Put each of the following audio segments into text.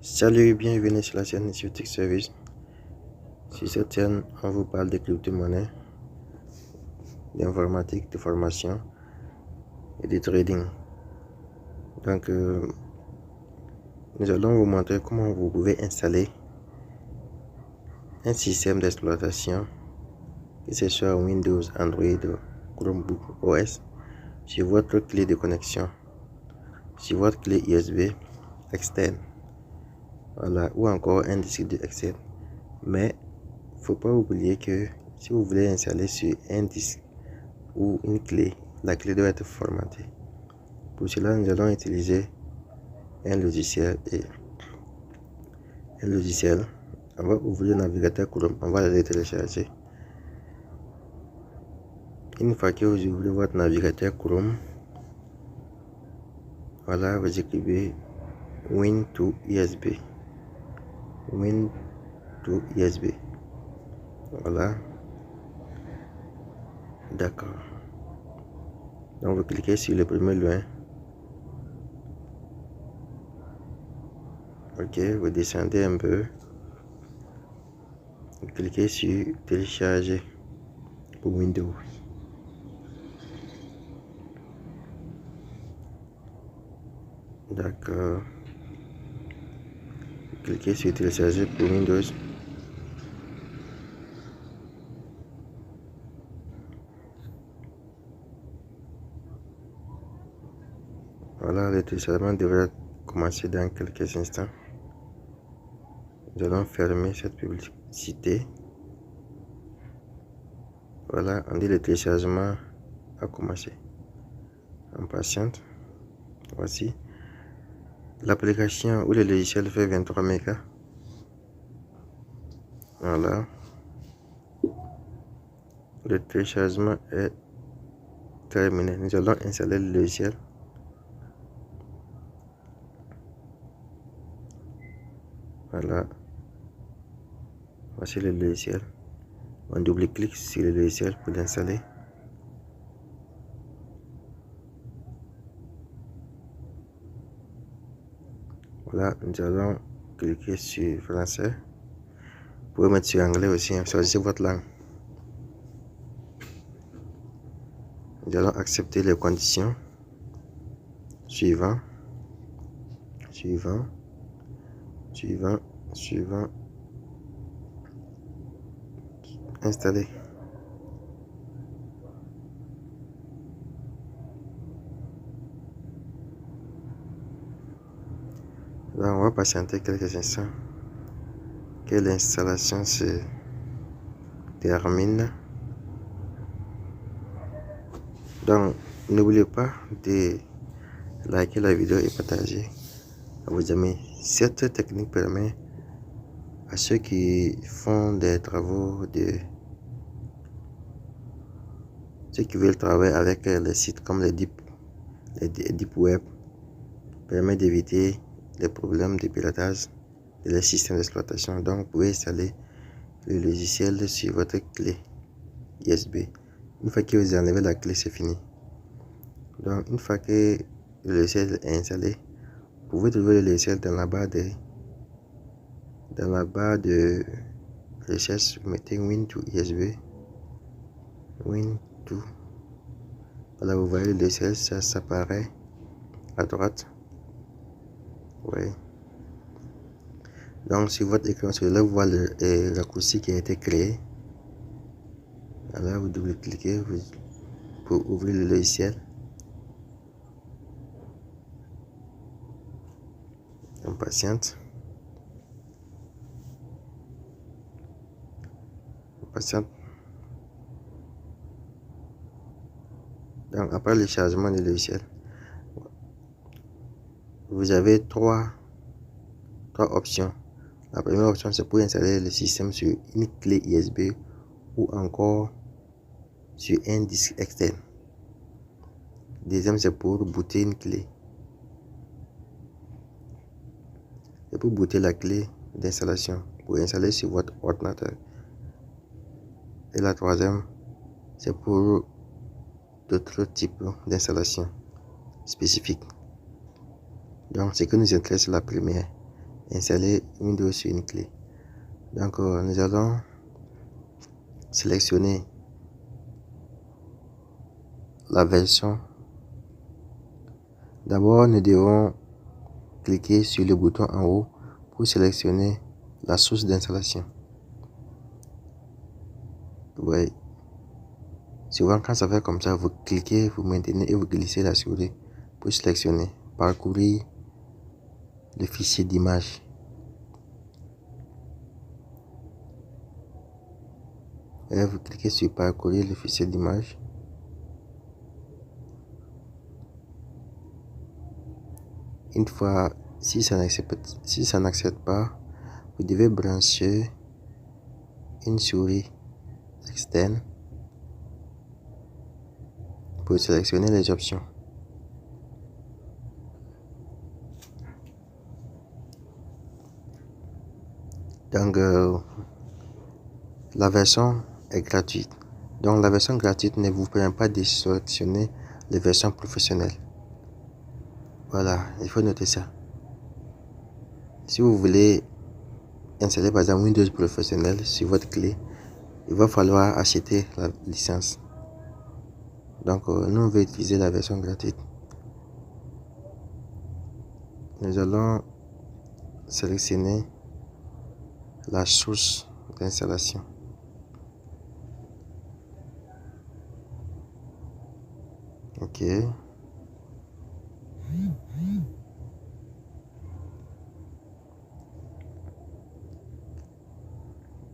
Salut et bienvenue sur la chaîne Tech Service. Sur cette chaîne, on vous parle de crypto-monnaie, d'informatique, de formation et de trading. Donc, nous allons vous montrer comment vous pouvez installer un système d'exploitation, que ce soit Windows, Android, Chromebook OS, sur votre clé de connexion, sur votre clé USB externe, voilà, ou encore un disque dur externe. Mais faut pas oublier que si vous voulez installer sur un disque ou une clé, la clé doit être formatée. Pour cela, nous allons utiliser un logiciel on va ouvrir le navigateur Chrome, on va le télécharger. Une fois que vous ouvrez votre navigateur Chrome, voilà, vous écrivez Win to USB. Win to USB. Voilà. D'accord. Donc vous cliquez sur le premier lien. Ok, vous descendez un peu. Vous cliquez sur télécharger pour Windows. D'accord. Cliquez sur télécharger pour Windows. Voilà, le téléchargement devrait commencer dans quelques instants. Nous allons fermer cette publicité. Voilà, on dit le téléchargement a commencé. On patiente. Voici. L'application ou le logiciel fait 23 mégas. Voilà. Le téléchargement est terminé. Nous allons installer le logiciel. Voilà. Voici le logiciel. On double-clique sur le logiciel pour l'installer. Voilà, nous allons cliquer sur français. Vous pouvez mettre sur anglais aussi, choisissez votre langue. Nous allons accepter les conditions. Suivant. Installer. Là, on va patienter quelques instants que l'installation se termine. Donc, n'oubliez pas de liker la vidéo et partager à vos amis. Cette technique permet à ceux qui font des travaux, ceux qui veulent travailler avec les sites comme les deep web, permet d'éviter les problèmes de piratage de les systèmes d'exploitation. Donc, vous pouvez installer le logiciel sur votre clé USB. Une fois que vous enlevez la clé, c'est fini. Donc, une fois que le logiciel est installé, vous pouvez trouver le logiciel dans la barre de recherche. Vous mettez Win to USB. Win to. Voilà, vous voyez le logiciel, ça s'apparaît à droite. Oui. Donc, sur votre écran, sur là, vous voyez le raccourci qui a été créé. Alors, vous double-cliquez pour ouvrir le logiciel. On patiente. Donc, après le chargement du logiciel, vous avez trois options. La première option, c'est pour installer le système sur une clé USB ou encore sur un disque externe. Deuxième, c'est pour booter une clé. C'est pour booter la clé d'installation pour installer sur votre ordinateur. Et la troisième, c'est pour d'autres types d'installation spécifiques. Donc, ce qui nous intéresse, c'est la première. installer Windows sur une clé. Donc nous allons sélectionner la version. D'abord, nous devons cliquer sur le bouton en haut pour sélectionner la source d'installation. Ouais. Souvent, quand ça fait comme ça, vous cliquez, vous maintenez et vous glissez la souris pour sélectionner, parcourir le fichier d'image. Et vous cliquez sur parcourir le fichier d'image. Une fois, si ça n'accepte pas, vous devez brancher une souris externe pour sélectionner les options. Donc, la version est gratuite. Donc, la version gratuite ne vous permet pas de sélectionner les versions professionnelles. Voilà, il faut noter ça. Si vous voulez installer par exemple Windows professionnel sur votre clé, il va falloir acheter la licence. Donc, nous on va utiliser la version gratuite. Nous allons sélectionner la source d'installation. Ok.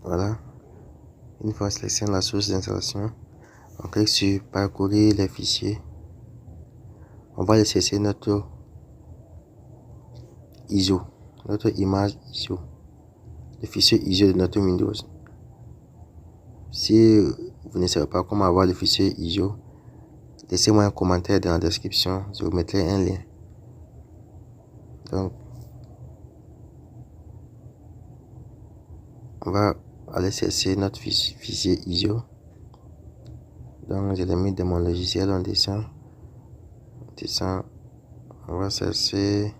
Voilà. Une fois sélectionné la source d'installation, on clique sur parcourir les fichiers. On va chercher notre ISO, notre image ISO, le fichier ISO de notre Windows. Si vous ne savez pas comment avoir le fichier ISO, laissez-moi un commentaire dans la description, je vous mettrai un lien. Donc, on va aller chercher notre fichier ISO. Donc, je l'ai mis dans mon logiciel, on descend, on va chercher.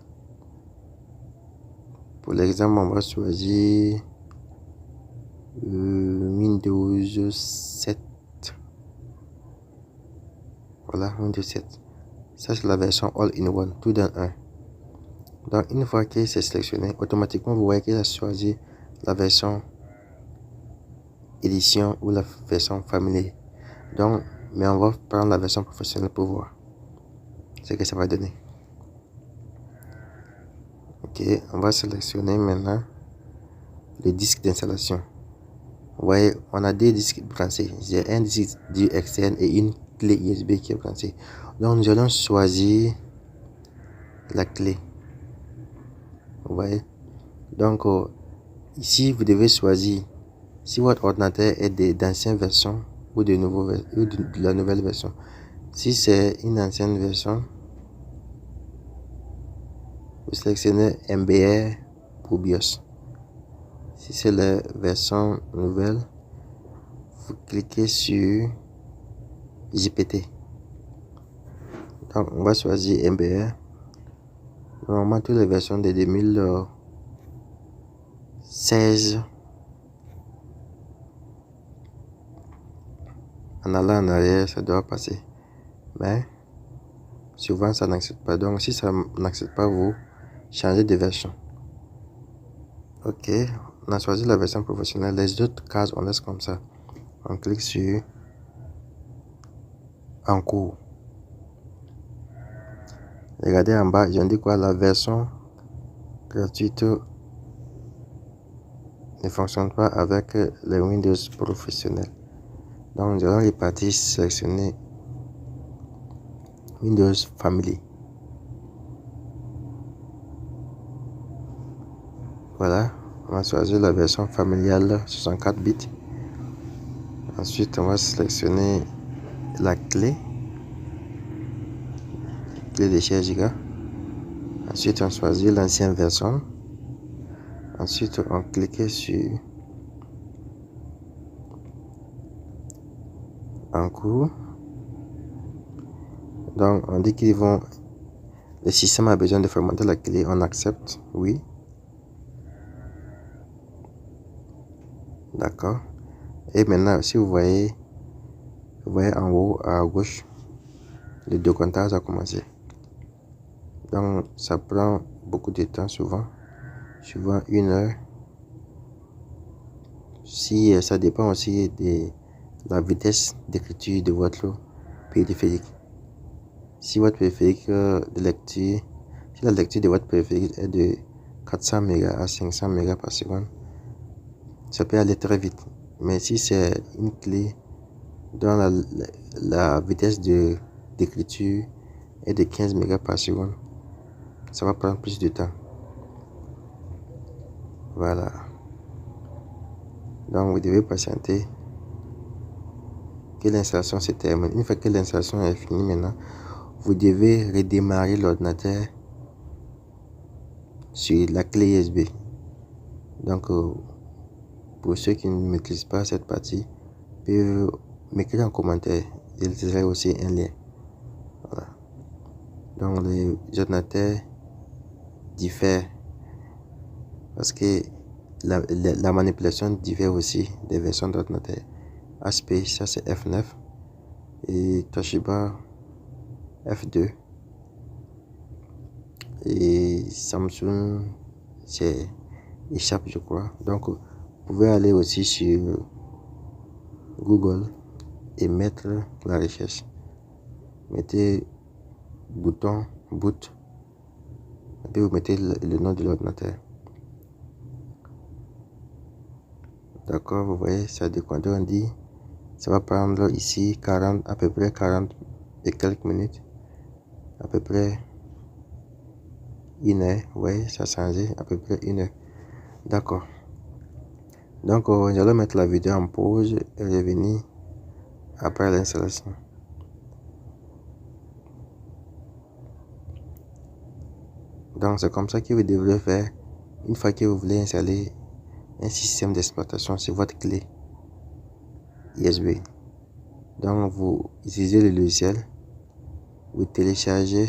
Pour l'exemple, on va choisir Windows 7. Voilà, Windows 7. Ça, c'est la version All-in-One, tout dans un. Donc, une fois que c'est sélectionné, automatiquement, vous voyez qu'il a choisi la version édition ou la version familier. Donc, mais on va prendre la version professionnelle pour voir ce que ça va donner. Ok, on va sélectionner maintenant le disque d'installation. Vous voyez, on a deux disques branchés. J'ai un disque dur externe et une clé USB qui est branchée. Donc, nous allons choisir la clé. Vous voyez. Donc, ici, vous devez choisir si votre ordinateur est d'anciennes versions ou de la nouvelle version. Si c'est une ancienne version, vous sélectionnez MBR pour BIOS. Si c'est la version nouvelle, vous cliquez sur GPT. Donc, on va choisir MBR. Normalement, toutes les versions de 2016, en allant en arrière, ça doit passer. Mais souvent, ça n'accepte pas. Donc, si ça n'accepte pas, vous changez de version. Ok, on a choisi la version professionnelle. Les autres cases, on laisse comme ça. On clique sur en cours. Regardez en bas, ils ont dit quoi? La version gratuite ne fonctionne pas avec les Windows professionnels. Donc, nous allons les parties sélectionner Windows Family. Voilà, on va choisir la version familiale 64 bits. Ensuite, on va sélectionner la clé de 16 Go. Ensuite, on choisit l'ancienne version. Ensuite, on clique sur en cours. Donc, on dit le système a besoin de formater la clé. On accepte, oui. D'accord. Et maintenant, si vous voyez en haut à gauche, le décomptage a commencé. Donc, ça prend beaucoup de temps souvent 1 heure. Si ça dépend aussi de la vitesse d'écriture de votre périphérique. Si votre périphérique de lecture, si la lecture de votre périphérique est de 400 mégas à 500 mégas par seconde, ça peut aller très vite. Mais si c'est une clé dont la vitesse d'écriture est de 15 mégas par seconde, ça va prendre plus de temps. Voilà. Donc vous devez patienter que l'installation se termine. Une fois que l'installation est finie maintenant, vous devez redémarrer l'ordinateur sur la clé USB. Donc pour ceux qui ne maîtrisent pas cette partie, peuvent m'écrire en commentaire. Je laisserai aussi un lien. Voilà. Donc les ordinateurs diffèrent parce que la manipulation diffère aussi des versions d'ordinateur. HP, ça c'est F9 et Toshiba F2 et Samsung c'est Échappe, je crois. Donc vous pouvez aller aussi sur Google et mettre la recherche. Mettez bouton boot et puis vous mettez le nom de l'ordinateur. D'accord, vous voyez, ça décompte. On dit ça va prendre ici 40, à peu près 40 et quelques minutes, à peu près 1 heure. Oui, ça a changé, à peu près 1 heure. D'accord. Donc j'allais mettre la vidéo en pause et revenir après l'installation. Donc c'est comme ça que vous devrez faire une fois que vous voulez installer un système d'exploitation sur votre clé USB. Donc vous utilisez le logiciel, vous téléchargez